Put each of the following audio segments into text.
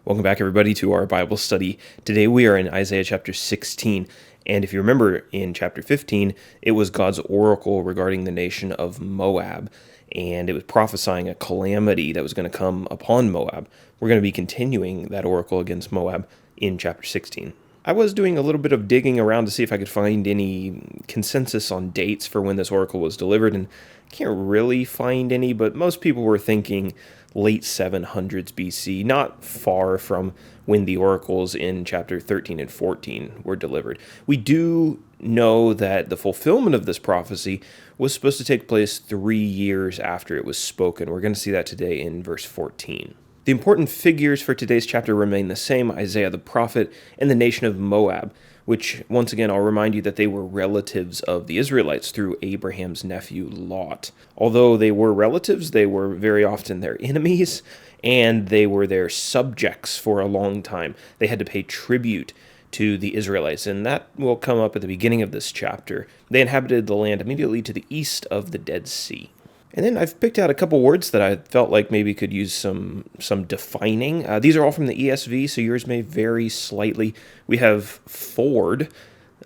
Welcome back, everybody, to our Bible study. Today we are in Isaiah chapter 16. And if you remember in chapter 15, it was God's oracle regarding the nation of Moab. And it was prophesying a calamity that was going to come upon Moab. We're going to be continuing that oracle against Moab in chapter 16. I was doing a little bit of digging around to see if I could find any consensus on dates for when this oracle was delivered, and can't really find any, but most people were thinking late 700s BC, not far from when the oracles in chapter 13 and 14 were delivered. We do know that the fulfillment of this prophecy was supposed to take place 3 years after it was spoken. We're going to see that today in verse 14. The important figures for today's chapter remain the same: Isaiah the prophet and the nation of Moab, which, once again, I'll remind you that they were relatives of the Israelites through Abraham's nephew Lot. Although they were relatives, they were very often their enemies, and they were their subjects for a long time. They had to pay tribute to the Israelites, and that will come up at the beginning of this chapter. They inhabited the land immediately to the east of the Dead Sea. And then I've picked out a couple words that I felt like maybe could use some defining. These are all from the ESV, so yours may vary slightly. We have ford,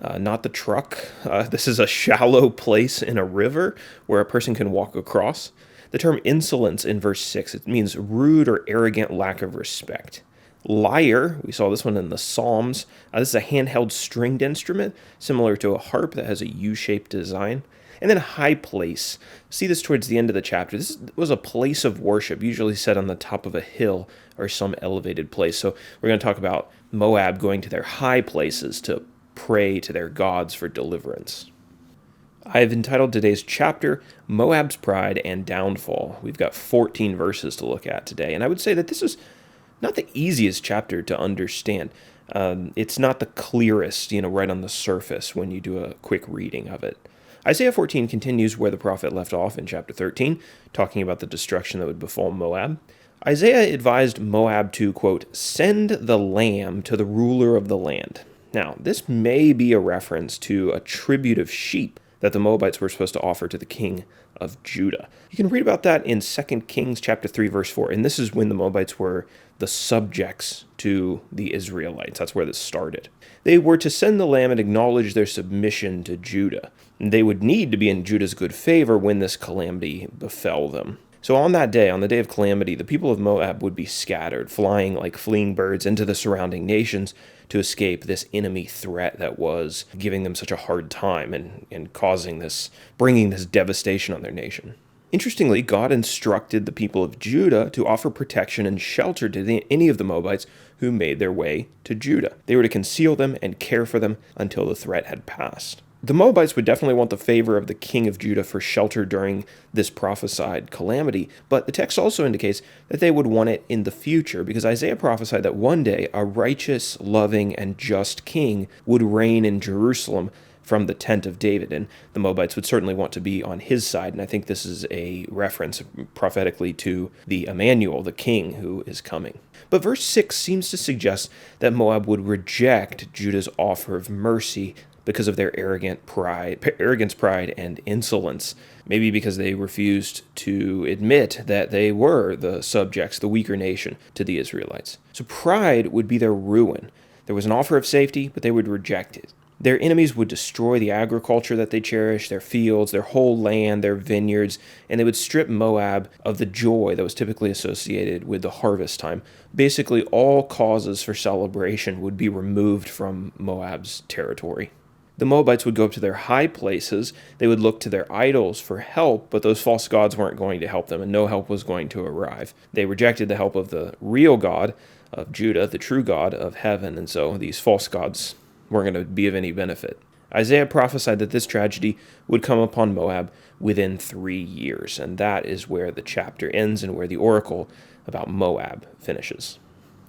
not the truck. This is a shallow place in a river where a person can walk across. The term insolence in verse 6, it means rude or arrogant lack of respect. Lyre, we saw this one in the Psalms. This is a handheld stringed instrument, similar to a harp that has a U-shaped design. And then high place. See this towards the end of the chapter. This was a place of worship, usually set on the top of a hill or some elevated place. So we're going to talk about Moab going to their high places to pray to their gods for deliverance. I have entitled today's chapter, Moab's Pride and Downfall. We've got 14 verses to look at today. And I would say that this is not the easiest chapter to understand. It's not the clearest, right on the surface when you do a quick reading of it. Isaiah 14 continues where the prophet left off in chapter 13, talking about the destruction that would befall Moab. Isaiah advised Moab to, quote, send the lamb to the ruler of the land. Now, this may be a reference to a tribute of sheep that the Moabites were supposed to offer to the king of Judah. You can read about that in 2 Kings chapter 3, verse 4, and this is when the Moabites were the subjects to the Israelites. That's where this started. They were to send the lamb and acknowledge their submission to Judah. They would need to be in Judah's good favor when this calamity befell them. So on that day, on the day of calamity, the people of Moab would be scattered, flying like fleeing birds into the surrounding nations to escape this enemy threat that was giving them such a hard time and bringing this devastation on their nation. Interestingly, God instructed the people of Judah to offer protection and shelter to any of the Moabites who made their way to Judah. They were to conceal them and care for them until the threat had passed. The Moabites would definitely want the favor of the king of Judah for shelter during this prophesied calamity, but the text also indicates that they would want it in the future, because Isaiah prophesied that one day a righteous, loving, and just king would reign in Jerusalem from the tent of David, and the Moabites would certainly want to be on his side, and I think this is a reference prophetically to the Emmanuel, the king who is coming. But verse 6 seems to suggest that Moab would reject Judah's offer of mercy because of their arrogance, pride, and insolence. Maybe because they refused to admit that they were the subjects, the weaker nation, to the Israelites. So pride would be their ruin. There was an offer of safety, but they would reject it. Their enemies would destroy the agriculture that they cherished, their fields, their whole land, their vineyards, and they would strip Moab of the joy that was typically associated with the harvest time. Basically, all causes for celebration would be removed from Moab's territory. The Moabites would go up to their high places. They would look to their idols for help, but those false gods weren't going to help them, and no help was going to arrive. They rejected the help of the real God of Judah, the true God of heaven, and so these false gods weren't going to be of any benefit. Isaiah prophesied that this tragedy would come upon Moab within 3 years, and that is where the chapter ends and where the oracle about Moab finishes.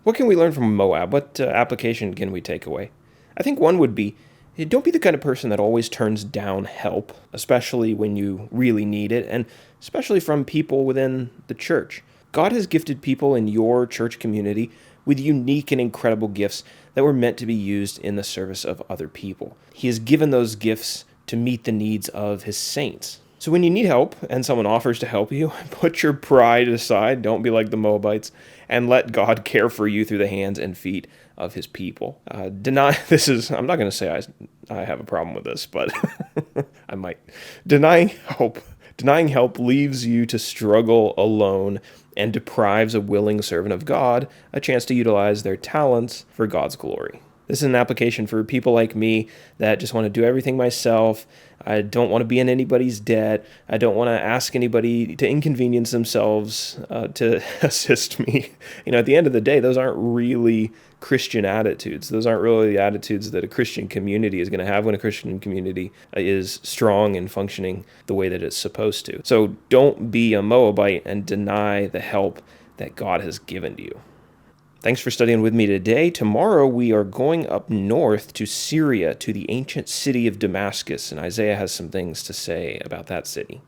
What can we learn from Moab? What application can we take away? I think one would be, don't be the kind of person that always turns down help, especially when you really need it, and especially from people within the church. God has gifted people in your church community with unique and incredible gifts that were meant to be used in the service of other people. He has given those gifts to meet the needs of his saints. So when you need help and someone offers to help you, put your pride aside, don't be like the Moabites, and let God care for you through the hands and feet of his people. I'm not going to say I have a problem with this, but I might. Denying help. Denying help leaves you to struggle alone and deprives a willing servant of God a chance to utilize their talents for God's glory. This is an application for people like me that just want to do everything myself. I don't want to be in anybody's debt. I don't want to ask anybody to inconvenience themselves to assist me. At the end of the day, those aren't really Christian attitudes. Those aren't really the attitudes that a Christian community is going to have when a Christian community is strong and functioning the way that it's supposed to. So don't be a Moabite and deny the help that God has given to you. Thanks for studying with me today. Tomorrow we are going up north to Syria, to the ancient city of Damascus, and Isaiah has some things to say about that city.